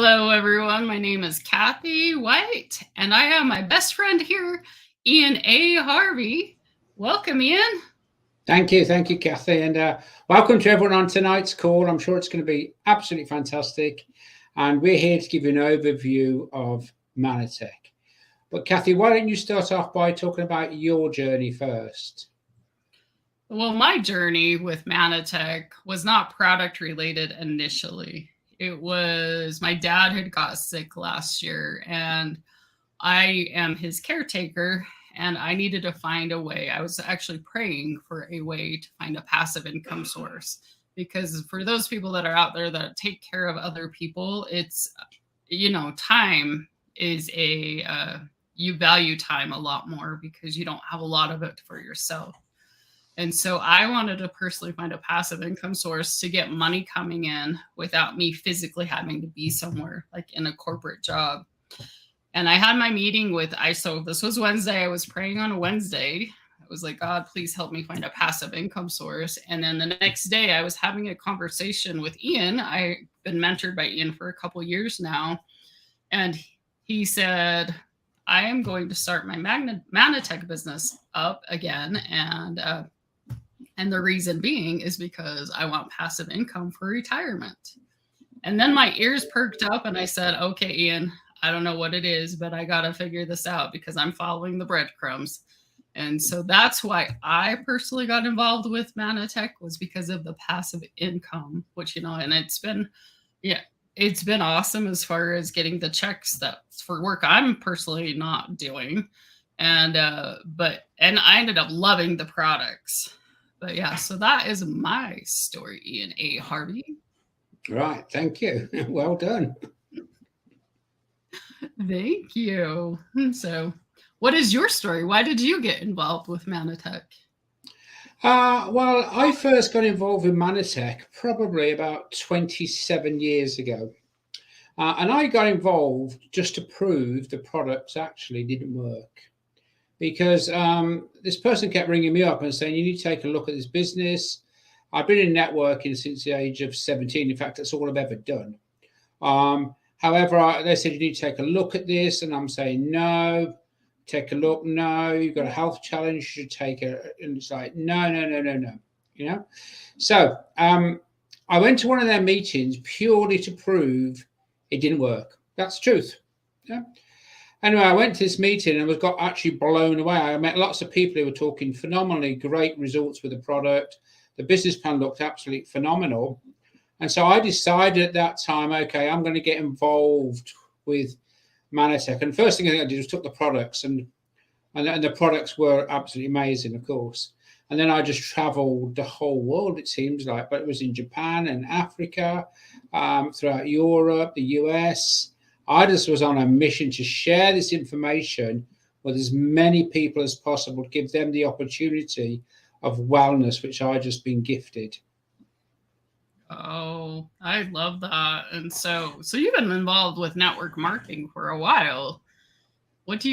Hello, everyone. My name is Kathy White, and I have my best friend here, Ian A. Harvey. Welcome, Ian. Thank you, Kathy, and welcome to everyone on tonight's call. I'm sure it's going to be absolutely fantastic, and we're here to give you an overview of Mannatech. But Kathy, why don't you start off by talking about your journey first? Well, my journey with Mannatech was not product related initially. It was my dad had got sick last year, and I am his caretaker, and I needed to find a way. I was actually praying for a way to find a passive income source because for those people that are out there that take care of other people, it's, time is you value time a lot more because you don't have a lot of it for yourself. And so I wanted to personally find a passive income source to get money coming in without me physically having to be somewhere like in a corporate job. And I had my meeting with ISO. This was Wednesday. I was praying on a Wednesday. I was like, God, please help me find a passive income source. And then the next day I was having a conversation with Ian. I've been mentored by Ian for a couple years now. And he said, I am going to start my Mannatech business up again. And the reason being is because I want passive income for retirement. And then my ears perked up and I said, okay, Ian, I don't know what it is, but I got to figure this out because I'm following the breadcrumbs. And so that's why I personally got involved with Mannatech was because of the passive income, which, and it's been awesome as far as getting the checks that for work I'm personally not doing. And I ended up loving the products. But yeah, so that is my story, Ian A. Harvey. Right, thank you. Well done. Thank you. So, what is your story? Why did you get involved with Mannatech? Well, I first got involved with Mannatech probably about 27 years ago. And I got involved just to prove the products actually didn't work. Because this person kept ringing me up and saying, you need to take a look at this business. I've been in networking since the age of 17. In fact, that's all I've ever done. However, they said, you need to take a look at this. And I'm saying, no, take a look. No, you've got a health challenge. You should take it. And it's like, no. So I went to one of their meetings purely to prove it didn't work. That's the truth. Yeah. Anyway, I went to this meeting and got actually blown away. I met lots of people who were talking phenomenally great results with the product. The business plan looked absolutely phenomenal. And so I decided at that time, okay, I'm going to get involved with Mannatech. And the first thing I did was took the products, and the products were absolutely amazing, of course. And then I just traveled the whole world, it seems like, but it was in Japan and Africa, throughout Europe, the US. I just was on a mission to share this information with as many people as possible, to give them the opportunity of wellness, which I just been gifted. Oh, I love that. And so you've been involved with network marketing for a while. What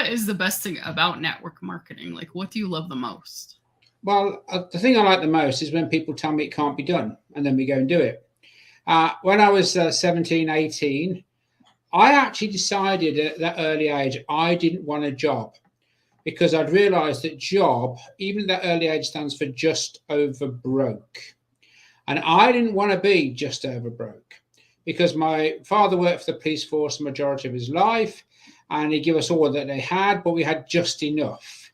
is the best thing about network marketing? Like, what do you love the most? Well, the thing I like the most is when people tell me it can't be done, and then we go and do it. When I was 17, 18, I actually decided at that early age I didn't want a job, because I'd realized that job, even at that early age, stands for just over broke. And I didn't want to be just over broke, because my father worked for the police force the majority of his life, and he gave us all that they had, but we had just enough.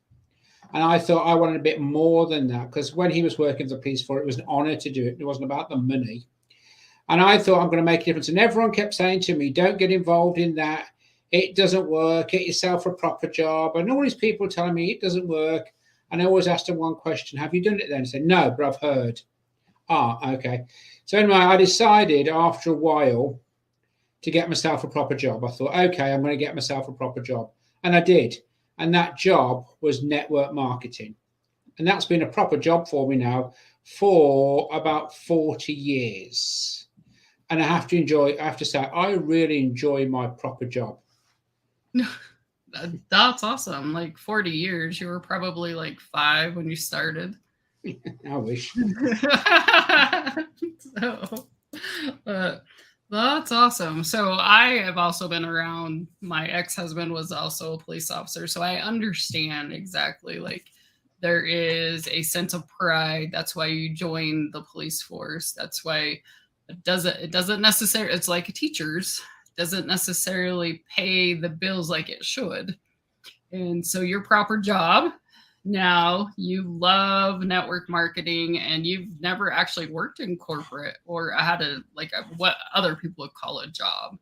And I thought I wanted a bit more than that, because when he was working for the police force, it was an honor to do it. It wasn't about the money. And I thought, I'm going to make a difference. And everyone kept saying to me, don't get involved in that. It doesn't work. Get yourself a proper job. And all these people telling me it doesn't work. And I always asked them one question, have you done it then? I said, no, but I've heard. Okay. So anyway, I decided after a while to get myself a proper job. I thought, okay, I'm going to get myself a proper job. And I did. And that job was network marketing. And that's been a proper job for me now for about 40 years. And I have to say, I really enjoy my proper job. That's awesome. Like 40 years. You were probably like 5 when you started. I wish. So, That's awesome. So I have also been around, my ex-husband was also a police officer, so I understand exactly, like, there is a sense of pride. That's why you join the police force. That's why it doesn't necessarily, it's like a teacher's, doesn't necessarily pay the bills like it should. And so your proper job, now you love network marketing and you've never actually worked in corporate or had a, like a, what other people would call a job.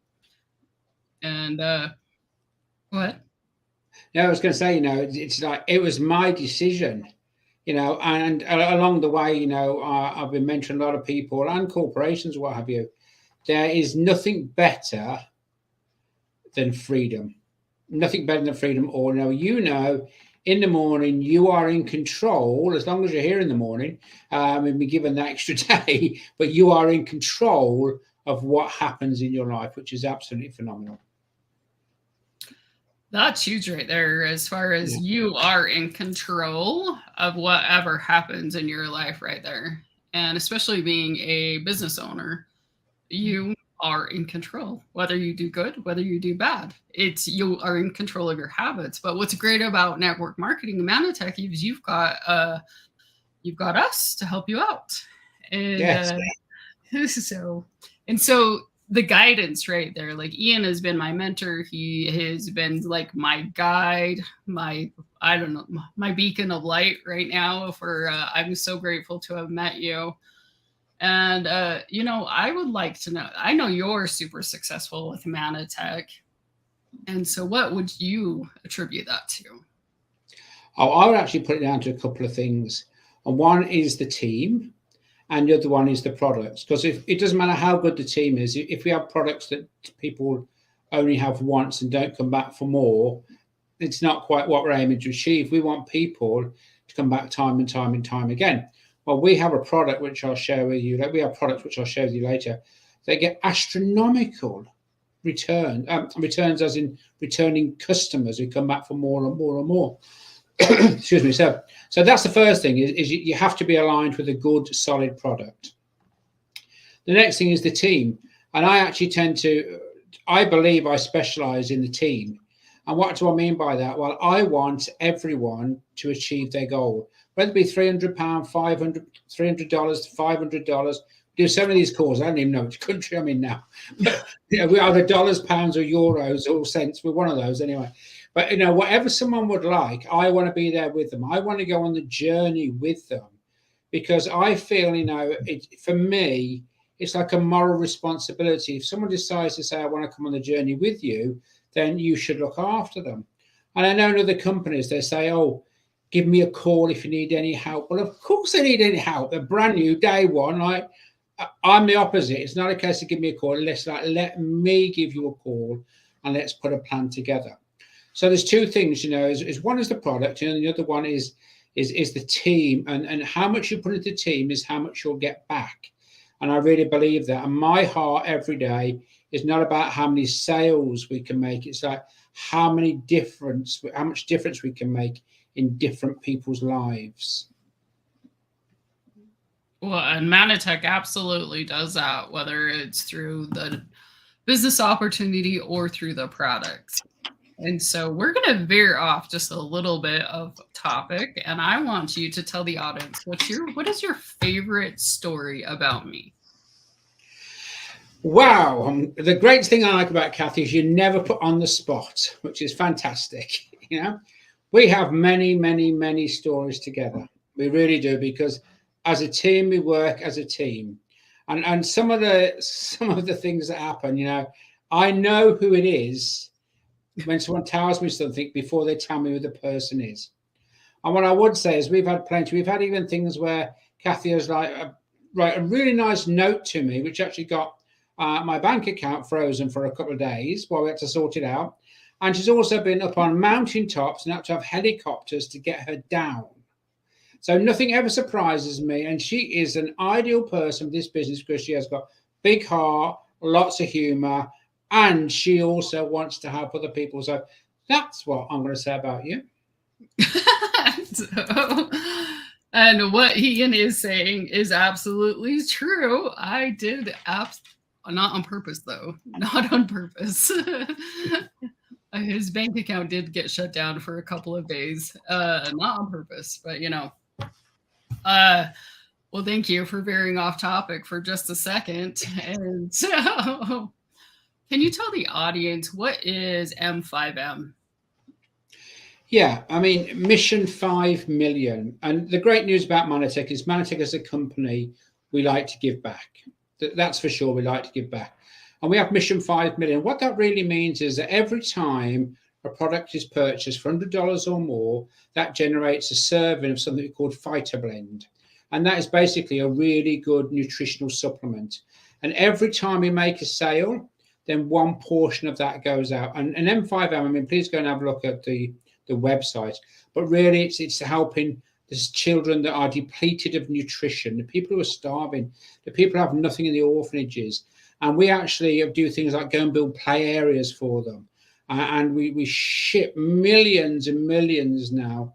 And what? Yeah, I was going to say, it's like it was my decision, and along the way, I've been mentoring a lot of people and corporations, what have you. There is nothing better than freedom. Nothing better than freedom. Or in the morning you are in control as long as you're here in the morning, and be given that extra day, but you are in control of what happens in your life, which is absolutely phenomenal. That's huge right there, as far as Yeah. you are in control of whatever happens in your life right there. And especially being a business owner, you are in control, whether you do good, whether you do bad. It's, you are in control of your habits. But what's great about network marketing and Mannatech is you've got us to help you out. And Yes. so and so the guidance right there, like Ian has been my mentor, he has been like my guide, my, I don't know, my beacon of light right now. For I'm so grateful to have met you. And I would like to know, I know you're super successful with Mannatech, and so what would you attribute that to? Oh, I would actually put it down to a couple of things. And one is the team, and the other one is the products. Because if it doesn't matter how good the team is, if we have products that people only have once and don't come back for more, it's not quite what we're aiming to achieve. We want people to come back time and time and time again. Well, we have a product which I'll share with you. We have products which I'll share with you later. They get astronomical returns, as in returning customers who come back for more and more and more. Excuse me. So that's the first thing, is you have to be aligned with a good, solid product. The next thing is the team. And I believe I specialize in the team. And what do I mean by that? Well, I want everyone to achieve their goal, whether it be £300, $300 to $500. We do some of these calls. I don't even know which country I'm in now. But we either dollars, pounds, or euros, or cents. We're one of those anyway. But whatever someone would like, I want to be there with them. I want to go on the journey with them, because I feel, for me, it's like a moral responsibility. If someone decides to say, I want to come on the journey with you, then you should look after them. And I know in other companies, they say, oh, give me a call if you need any help. Well, of course they need any help. They're brand new, day one. Like, I'm the opposite. It's not a case of give me a call. Let me give you a call and let's put a plan together. So there's two things, is one is the product, and the other one is the team, and how much you put into the team is how much you'll get back. And I really believe that. And my heart every day is not about how many sales we can make. It's like how much difference we can make in different people's lives. Well, and Mannatech absolutely does that, whether it's through the business opportunity or through the product. And so we're going to veer off just a little bit of topic, and I want you to tell the audience what is your favorite story about me? Wow. The great thing I like about Kathy is you never put on the spot, which is fantastic. We have many, many, many stories together. We really do, because as a team, we work as a team. And some of the things that happen, I know who it is when someone tells me something before they tell me who the person is. And what I would say is we've had plenty. We've had even things where Kathy has write a really nice note to me, which actually got my bank account frozen for a couple of days while we had to sort it out. And she's also been up on mountain tops and had to have helicopters to get her down. So nothing ever surprises me. And she is an ideal person for this business, because she has got big heart, lots of humor, and she also wants to help other people. So that's what I'm going to say about you. So, and what Ian is saying is absolutely true. I did Not on purpose, though. Not on purpose. His bank account did get shut down for a couple of days. Not on purpose, but Uh, well, thank you for veering off topic for just a second. And so, can you tell the audience what is M5M? Yeah, I mean, mission 5 million. And the great news about Mannatech is Mannatech as a company, we like to give back. That's for sure. We like to give back. And we have mission 5 million. What that really means is that every time a product is purchased for $100 or more, that generates a serving of something called Blend. And that is basically a really good nutritional supplement. And every time we make a sale, then one portion of that goes out. And M5M, I mean, please go and have a look at the website. But really, it's helping these children that are depleted of nutrition, the people who are starving, the people who have nothing in the orphanages. And we actually do things like go and build play areas for them. And we ship millions and millions now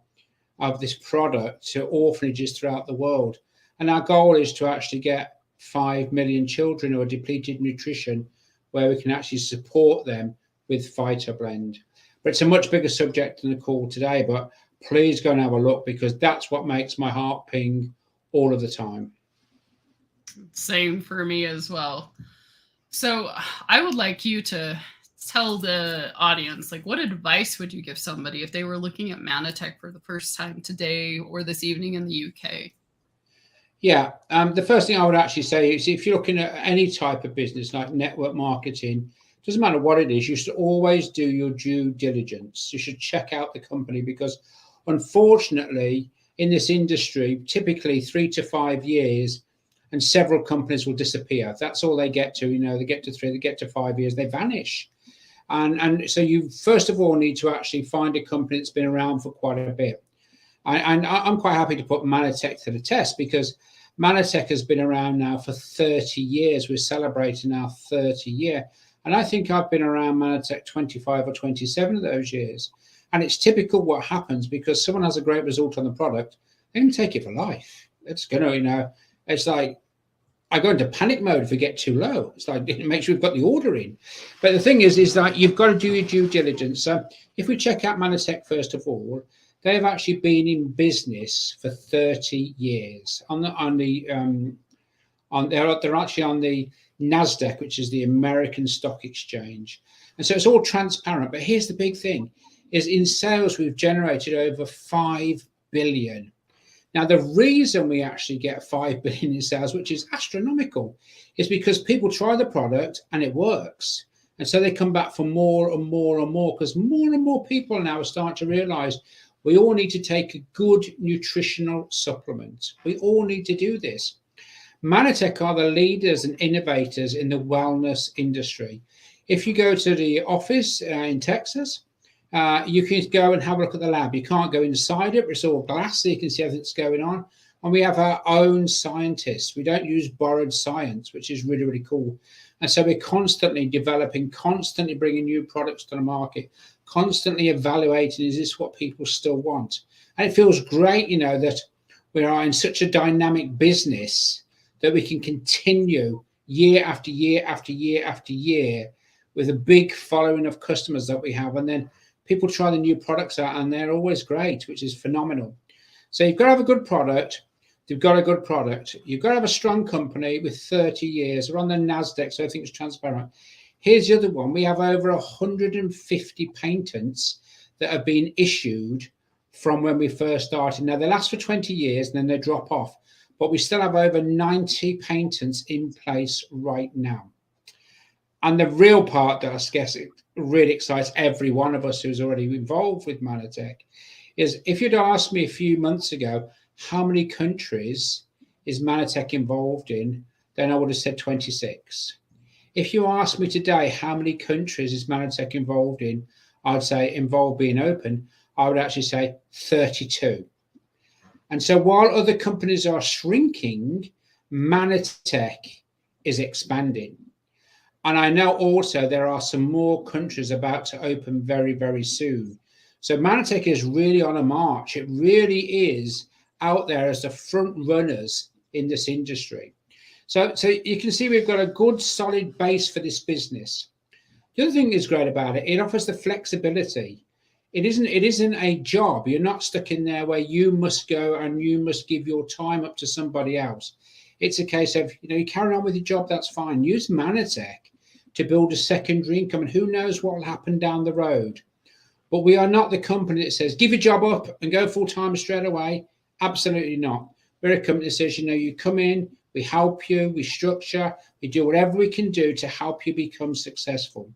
of this product to orphanages throughout the world. And our goal is to actually get 5 million children who are depleted nutrition, where we can actually support them with Blend. But it's a much bigger subject than the call today. But please go and have a look, because that's what makes my heart ping all of the time. Same for me as well. So I would like you to tell the audience, like, what advice would you give somebody if they were looking at Mannatech for the first time today or this evening in the UK? Yeah, the first thing I would actually say is, if you're looking at any type of business like network marketing, doesn't matter what it is, you should always do your due diligence. You should check out the company, because unfortunately in this industry, typically 3 to 5 years, and several companies will disappear. That's all they get to. They get to 3, they get to 5 years, they vanish. And so you first of all need to actually find a company that's been around for quite a bit. And I'm quite happy to put Mannatech to the test, because Mannatech has been around now for 30 years. We're celebrating our 30 year. And I think I've been around Mannatech 25 or 27 of those years. And it's typical what happens, because someone has a great result on the product, they can take it for life. It's going to, it's like, I go into panic mode if we get too low. It's like, make sure we've got the order in. But the thing is that you've got to do your due diligence. So if we check out Mannatech, first of all, they've actually been in business for 30 years. They're actually on the NASDAQ, which is the American Stock Exchange. And so it's all transparent. But here's the big thing, is in sales, we've generated over 5 billion. Now, the reason we actually get 5 billion in sales, which is astronomical, is because people try the product and it works. And so they come back for more and more and more, because more and more people now are starting to realize we all need to take a good nutritional supplement. We all need to do this. Mannatech are the leaders and innovators in the wellness industry. If you go to the office in Texas, you can go and have a look at the lab. You can't go inside it, but it's all glass, so you can see everything that's going on. And we have our own scientists. We don't use borrowed science, which is really, really cool. And so we're constantly developing, constantly bringing new products to the market, constantly evaluating, is this what people still want? And it feels great, that we are in such a dynamic business that we can continue year after year after year after year with a big following of customers that we have. And then people try the new products out and they're always great, which is phenomenal. So you've got to have a good product. You've got a good product. You've got to have a strong company with 30 years. We're on the NASDAQ, so I think it's transparent. Here's the other one. We have over 150 patents that have been issued from when we first started. Now, they last for 20 years and then they drop off. But we still have over 90 patents in place right now. And the real part that I guess it really excites every one of us who's already involved with Mannatech is, if you'd asked me a few months ago, how many countries is Mannatech involved in, then I would have said 26. If you ask me today, how many countries is Mannatech involved in, I'd say, involved being open, I would actually say 32. And so while other companies are shrinking, Mannatech is expanding. And I know also there are some more countries about to open very, very soon. So Mannatech is really on a march. It really is out there as the front runners in this industry. So you can see we've got a good solid base for this business. The other thing is great about it, it offers the flexibility. It isn't a job. You're not stuck in there where you must go and you must give your time up to somebody else. It's a case of, you carry on with your job, that's fine. Use Mannatech to build a secondary income, and who knows what will happen down the road. But we are not the company that says, give your job up and go full-time straight away. Absolutely not. We're a company that says, you come in, we help you, we structure, we do whatever we can do to help you become successful.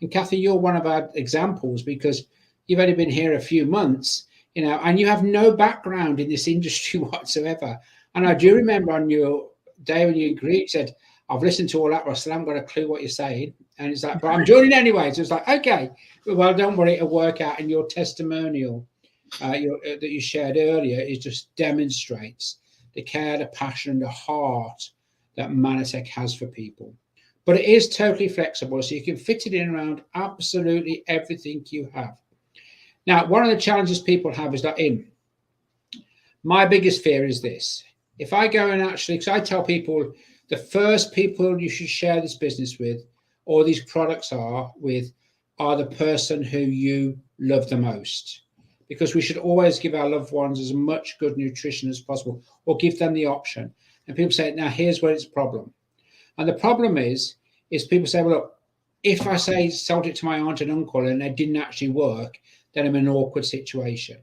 And Kathy, you're one of our examples because you've only been here a few months, and you have no background in this industry whatsoever. And I do remember on your day when you agreed, you said, I've listened to all that, Russell, I haven't got a clue what you're saying. And it's like, but I'm joining anyway. So it's like, okay, well, don't worry, it'll work out. And your testimonial that you shared earlier, it just demonstrates the care, the passion, and the heart that Mannatech has for people. But it is totally flexible, so you can fit it in around absolutely everything you have. Now, one of the challenges people have is that my biggest fear is this. If I go and actually, because I tell people, the first people you should share this business with, or these products are the person who you love the most. Because we should always give our loved ones as much good nutrition as possible, or give them the option. And people say, now here's where it's a problem. And the problem is people say, well, look, if I sold it to my aunt and uncle and it didn't actually work, then I'm in an awkward situation.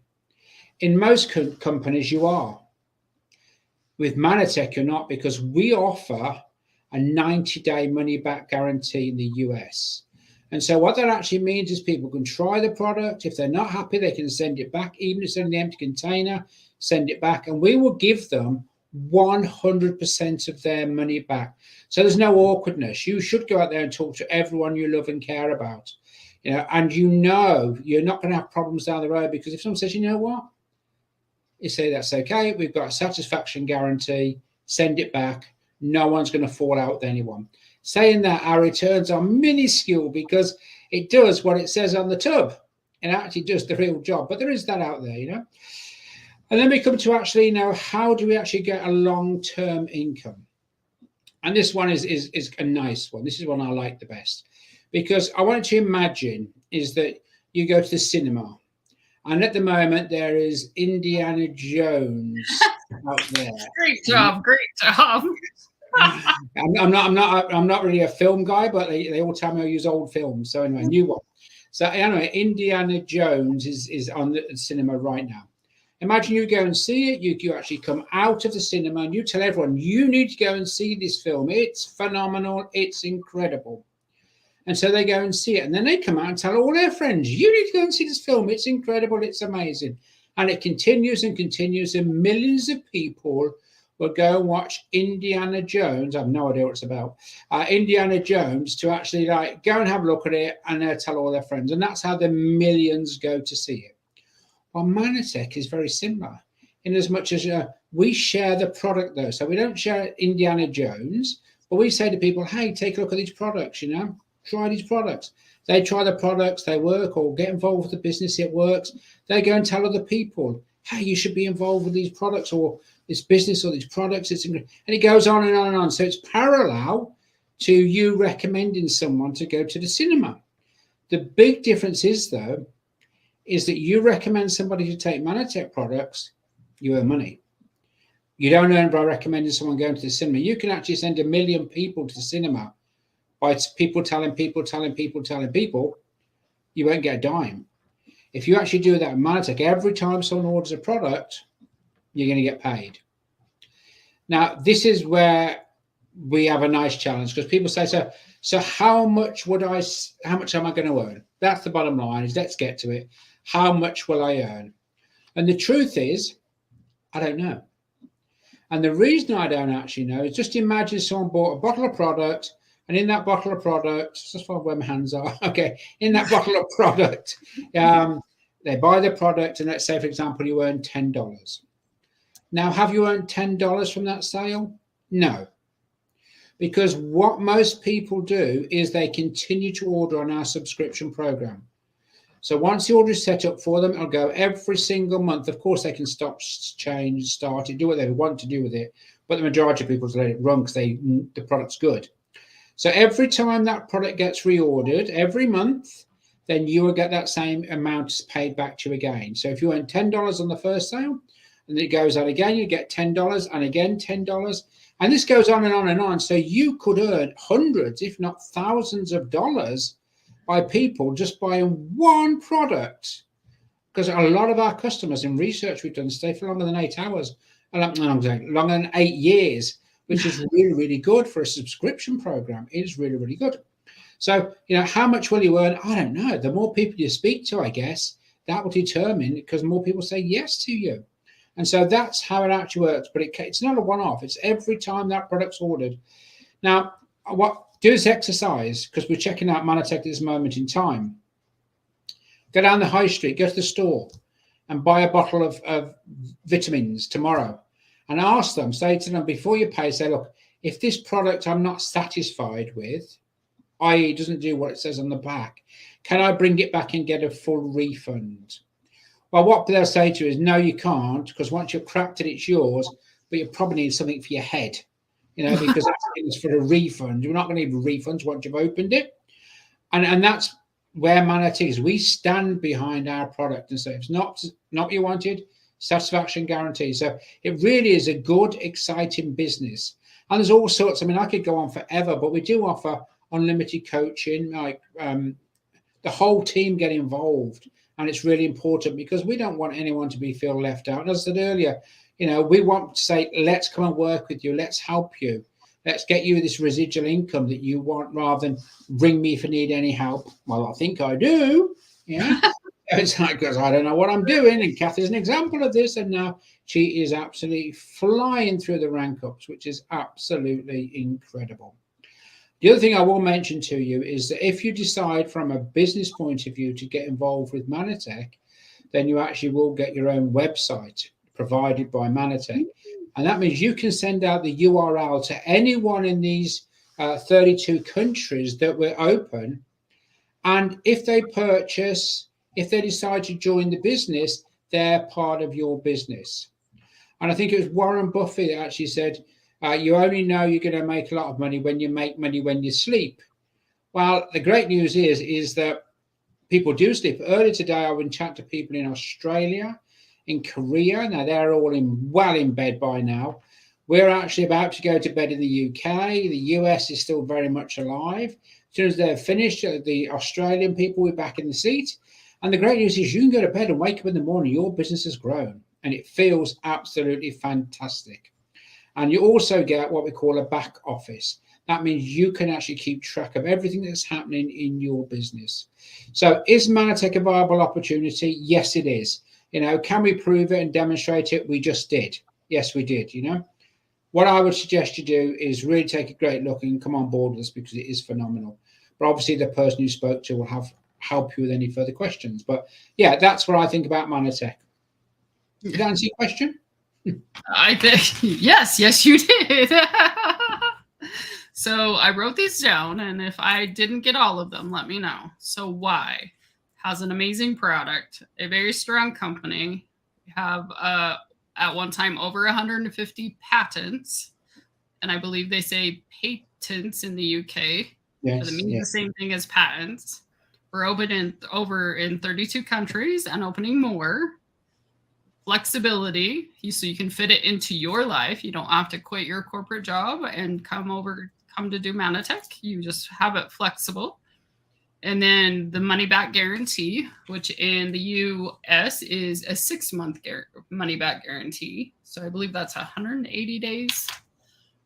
In most companies, you are. With Mannatech, you're not, because we offer a 90-day money-back guarantee in the US. And so what that actually means is people can try the product. If they're not happy, they can send it back. Even if it's in the empty container, send it back. And we will give them 100% of their money back. So there's no awkwardness. You should go out there and talk to everyone you love and care about. And you're not going to have problems down the road, because if someone says, you know what, you say that's okay, we've got a satisfaction guarantee, send it back, no one's going to fall out with anyone. Saying that, our returns are minuscule because it does what it says on the tub. It actually does the real job, but there is that out there, And then we come to actually how do we actually get a long-term income? And this one is a nice one. This is one I like the best, because I want you to imagine is that you go to the cinema, and at the moment there is Indiana Jones out there. Great job. I'm not really a film guy, but they all tell me I use old films. So anyway, new one. So anyway, Indiana Jones is on the cinema right now. Imagine you go and see it. You actually come out of the cinema and you tell everyone, you need to go and see this film. It's phenomenal. It's incredible. And so they go and see it. And then they come out and tell all their friends, you need to go and see this film. It's incredible. It's amazing. And it continues and continues. And millions of people will go and watch Indiana Jones. I have no idea what it's about. Indiana Jones, to actually go and have a look at it, and they'll tell all their friends. And that's how the millions go to see it. Well, Mannatech is very similar in as much as we share the product, though. So we don't share Indiana Jones, but we say to people, hey, take a look at these products, try these products. They try the products, they work, or get involved with the business, it works. They go and tell other people, hey, you should be involved with these products or this business or these products. And it goes on and on and on. So it's parallel to you recommending someone to go to the cinema. The big difference is, though, is that you recommend somebody to take Mannatech products, you earn money. You don't earn by recommending someone going to the cinema. You can actually send 1 million people to the cinema by people telling people. You won't get a dime. If you actually do that in Mannatech, every time someone orders a product, you're going to get paid. Now, this is where we have a nice challenge, because people say, so how much am I going to earn? That's the bottom line, is let's get to it. How much will I earn? And the truth is, I don't know. And the reason I don't actually know is, just imagine someone bought a bottle of product, and in that bottle of product, just where my hands are, okay, in that bottle of product, they buy the product, and let's say, for example, you earn $10. Now, have you earned $10 from that sale? No. Because what most people do is they continue to order on our subscription program. So once the order is set up for them, it'll go every single month. Of course, they can stop, change, start it, do what they want to do with it. but the majority of people let it run because the product's good. So every time that product gets reordered every month, then you will get that same amount paid back to you again. So if you earn $10 on the first sale, and it goes out again, you get $10 and again $10. And this goes on and on and on. So you could earn hundreds, if not thousands of dollars by people just buying one product. Because a lot of our customers in research we've done stay for longer than 8 hours, longer than 8 years, which is really, really good for a subscription program. It is really, really good. So, how much will you earn? I don't know. The more people you speak to, I guess, that will determine, because more people say yes to you. And so that's how it actually works. But it's not a one-off. It's every time that product's ordered. Now, do this exercise, because we're checking out Mannatech at this moment in time. Go down the high street, go to the store, and buy a bottle of vitamins tomorrow. And ask them, say to them, before you pay, say, look, if this product I'm not satisfied with, i.e. doesn't do what it says on the back, can I bring it back and get a full refund? Well, what they'll say to you is, no, you can't, because once you've cracked it, it's yours, but you probably need something for your head, because it's for a refund. You're not going to need refunds once you've opened it. And that's where Mannatech is. We stand behind our product and say, if it's not what you wanted, satisfaction guarantee. So it really is a good, exciting business. And there's all sorts. I could go on forever, but we do offer unlimited coaching, like the whole team get involved. And it's really important because we don't want anyone to feel left out. And as I said earlier, we want to say, let's come and work with you. Let's help you. Let's get you this residual income that you want, rather than ring me if you need any help. Well, I think I do. Yeah. It's like, because I don't know what I'm doing. And Kathy's an example of this. And now she is absolutely flying through the rank ups, which is absolutely incredible. The other thing I will mention to you is that if you decide from a business point of view to get involved with Mannatech, then you actually will get your own website provided by Mannatech. And that means you can send out the URL to anyone in these 32 countries that we're open. And if they purchase, if they decide to join the business, they're part of your business. And I think it was Warren Buffett that actually said, you only know you're going to make a lot of money when you make money when you sleep. Well, the great news is that people do sleep. Earlier today, I went chat to people in Australia, in Korea. Now, they're all well in bed by now. We're actually about to go to bed in the UK. The US is still very much alive. As soon as they're finished, the Australian people will be back in the seat. And the great news is you can go to bed and wake up in the morning. Your business has grown, and it feels absolutely fantastic. And you also get what we call a back office. That means you can actually keep track of everything that's happening in your business. So is Mannatech a viable opportunity? Yes, it is. Can we prove it and demonstrate it? We just did. Yes, we did. What I would suggest you do is really take a great look and come on board with us, because it is phenomenal. But obviously the person you spoke to will help you with any further questions. But yeah, that's what I think about Mannatech. Did that answer your question? I think yes, you did. So I wrote these down, and if I didn't get all of them, let me know. So why? Has an amazing product, a very strong company, have at one time over 150 patents, and I believe they say patents in the UK. Yes, but it means the same thing as patents. We're open over in 32 countries and opening more. Flexibility, so you can fit it into your life. You don't have to quit your corporate job and come to do Mannatech. You just have it flexible. And then the money back guarantee, which in the US is a 6-month money back guarantee. So I believe that's 180 days.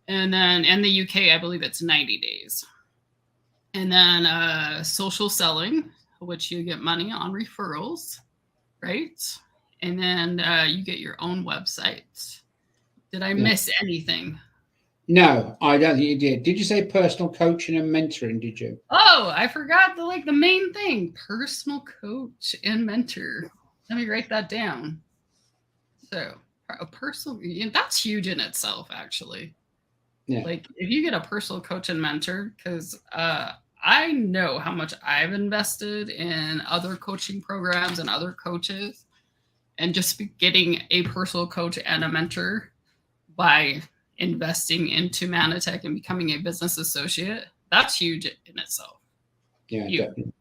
And then in the UK, I believe it's 90 days. And then social selling, which you get money on referrals, right? And then you get your own website. Did I miss anything? No, I don't think you did. Did you say personal coaching and mentoring? Did you? Oh, I forgot the main thing: personal coach and mentor. Let me write that down. So a personal, that's huge in itself, actually. Yeah. Like if you get a personal coach and mentor, because I know how much I've invested in other coaching programs and other coaches. And just getting a personal coach and a mentor by, investing into Mannatech and becoming a business associate, that's huge in itself. Yeah, Huge. definitely.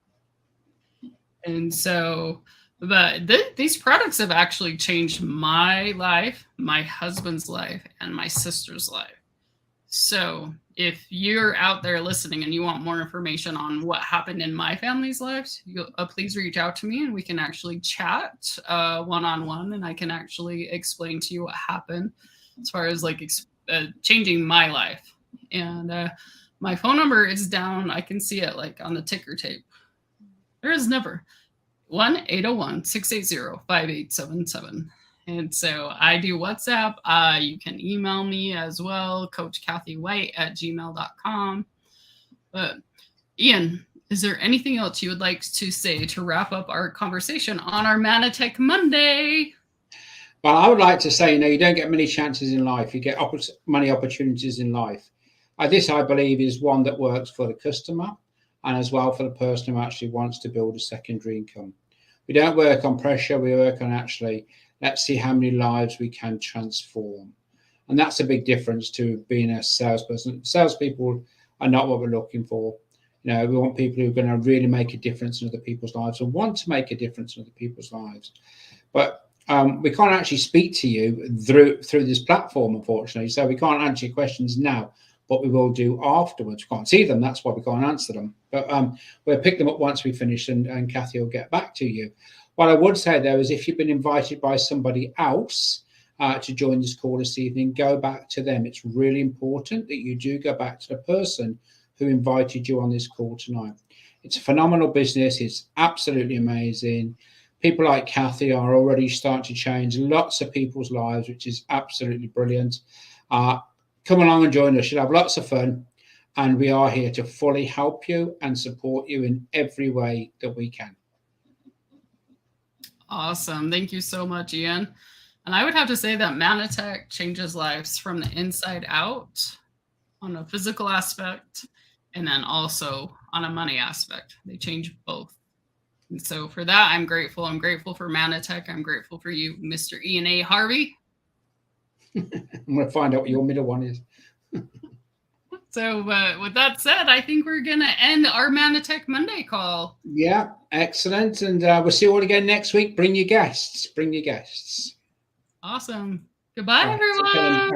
And so, but these products have actually changed my life, my husband's life, and my sister's life. So if you're out there listening and you want more information on what happened in my family's lives, please reach out to me and we can actually chat one-on-one, and I can actually explain to you what happened as far as like changing my life. And my phone number is down. I can see it like on the ticker tape. There is never 1-801-680-5877. And so I do WhatsApp. You can email me as well, coachkathywhite@gmail.com. But Ian, is there anything else you would like to say to wrap up our conversation on our Mannatech Monday? Well, I would like to say, you don't get many chances in life. You get many opportunities in life. This, I believe, is one that works for the customer and as well for the person who actually wants to build a secondary income. We don't work on pressure. We work on actually, let's see how many lives we can transform. And that's a big difference to being a salesperson. Salespeople are not what we're looking for. We want people who are going to really make a difference in other people's lives and want to make a difference in other people's lives. But we can't actually speak to you through this platform, unfortunately. So we can't answer your questions now, but we will do afterwards. We can't see them. That's why we can't answer them. But we'll pick them up once we finish, and Kathy will get back to you. What I would say, though, is if you've been invited by somebody else to join this call this evening, go back to them. It's really important that you do go back to the person who invited you on this call tonight. It's a phenomenal business. It's absolutely amazing. People like Kathy are already starting to change lots of people's lives, which is absolutely brilliant. Come along and join us. You'll have lots of fun. And we are here to fully help you and support you in every way that we can. Awesome. Thank you so much, Ian. And I would have to say that Mannatech changes lives from the inside out on a physical aspect and then also on a money aspect. They change both. And so for that, I'm grateful. I'm grateful for Mannatech. I'm grateful for you, Mr. Ian A. Harvey. I'm going to find out what your middle one is. So with that said, I think we're going to end our Mannatech Monday call. Yeah, excellent. And we'll see you all again next week. Bring your guests. Bring your guests. Awesome. Goodbye, everyone.